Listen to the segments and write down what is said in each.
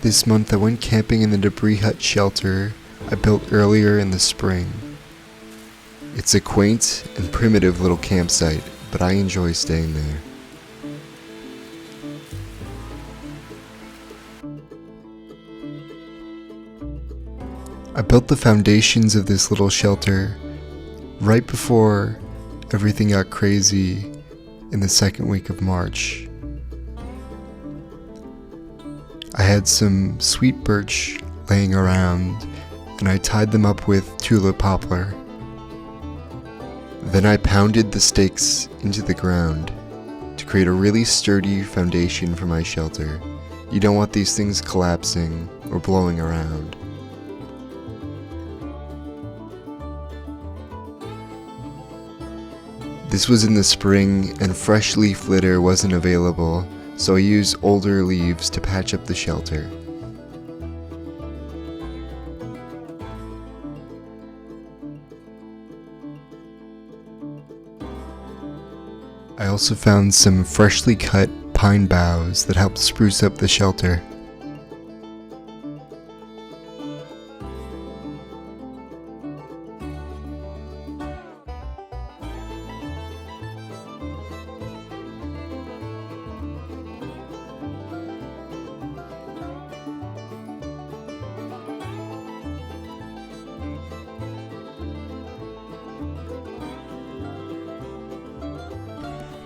This month I went camping in the debris hut shelter I built earlier in the spring. It's a quaint and primitive little campsite, but I enjoy staying there. I built the foundations of this little shelter right before everything got crazy in the second week of March. I had some sweet birch laying around, and I tied them up with tulip poplar. Then I pounded the stakes into the ground to create a really sturdy foundation for my shelter. You don't want these things collapsing or blowing around. This was in the spring and fresh leaf litter wasn't available, so I used older leaves to patch up the shelter. I also found some freshly cut pine boughs that helped spruce up the shelter.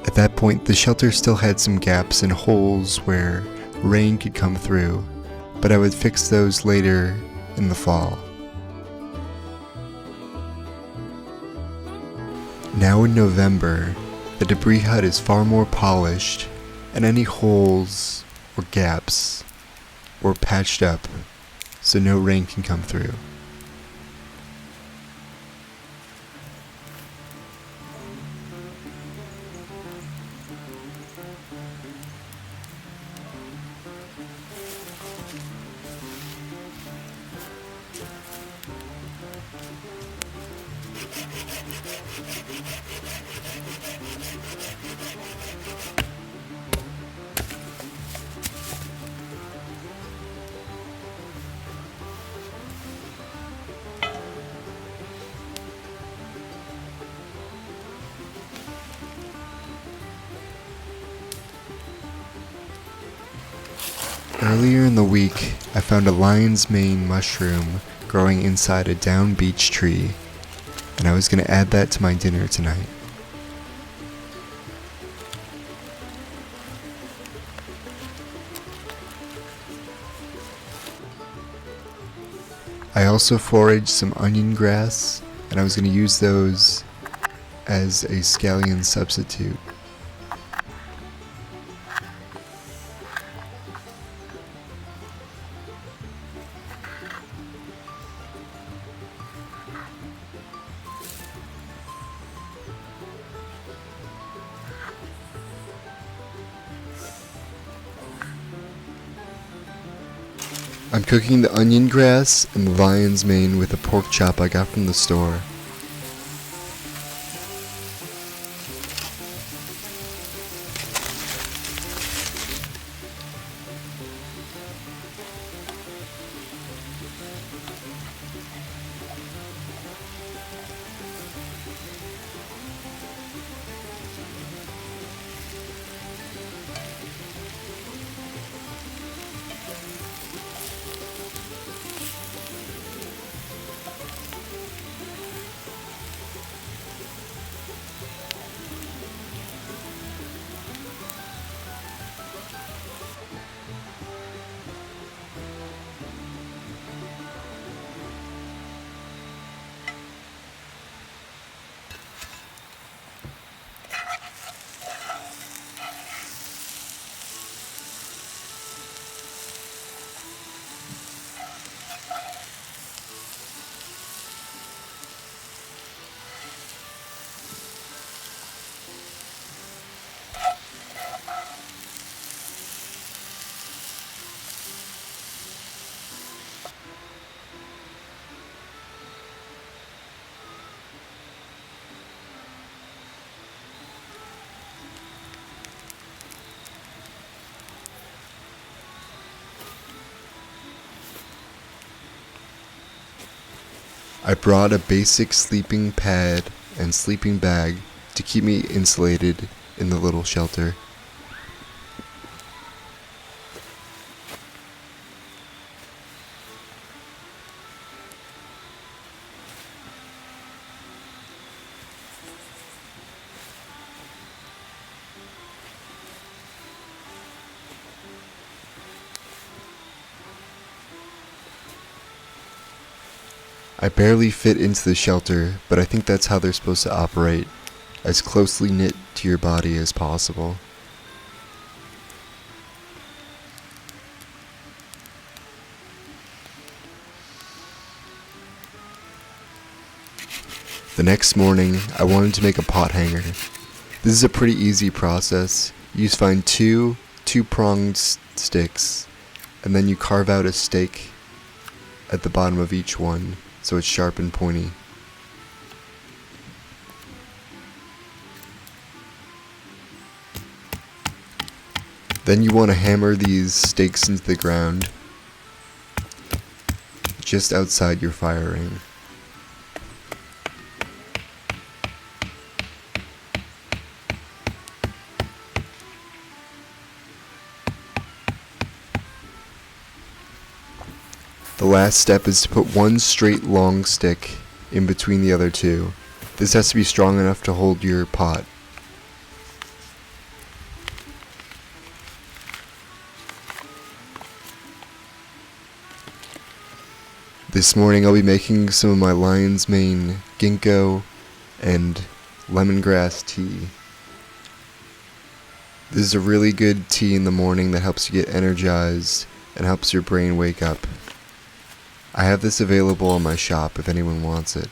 At that point, the shelter still had some gaps and holes where rain could come through, but I would fix those later in the fall. Now in November, the debris hut is far more polished, and any holes or gaps were patched up so no rain can come through. Earlier in the week, I found a lion's mane mushroom growing inside a down beech tree, and I was going to add that to my dinner tonight. I also foraged some onion grass, and I was going to use those as a scallion substitute. I'm cooking the onion grass and the lion's mane with a pork chop I got from the store. I brought a basic sleeping pad and sleeping bag to keep me insulated in the little shelter. I barely fit into the shelter, but I think that's how they're supposed to operate, as closely knit to your body as possible. The next morning, I wanted to make a pot hanger. This is a pretty easy process. You just find two two-pronged sticks, and then you carve out a stake at the bottom of each one, so it's sharp and pointy. Then you want to hammer these stakes into the ground, just outside your fire ring. The last step is to put one straight long stick in between the other two. This has to be strong enough to hold your pot. This morning I'll be making some of my lion's mane, ginkgo, and lemongrass tea. This is a really good tea in the morning that helps you get energized and helps your brain wake up. I have this available in my shop if anyone wants it.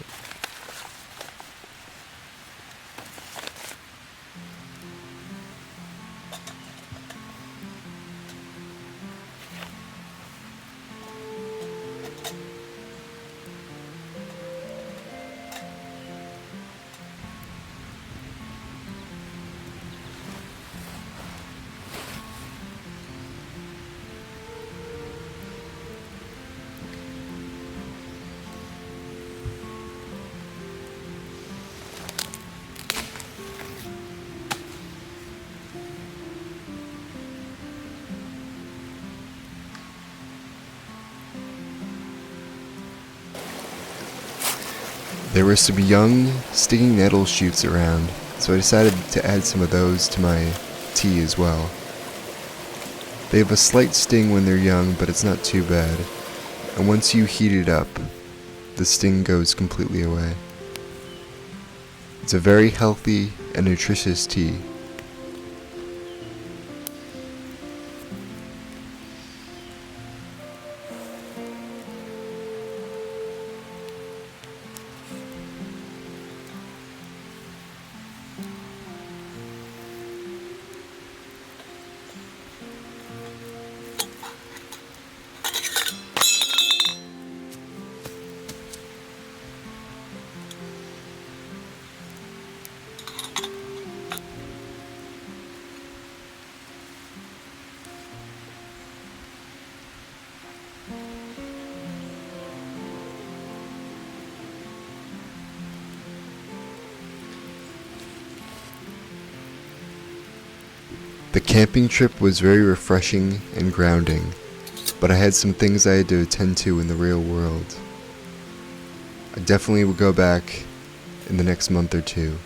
There were some young, stinging nettle shoots around, so I decided to add some of those to my tea as well. They have a slight sting when they're young, but it's not too bad, and once you heat it up, the sting goes completely away. It's a very healthy and nutritious tea. The camping trip was very refreshing and grounding, but I had some things I had to attend to in the real world. I definitely will go back in the next month or two.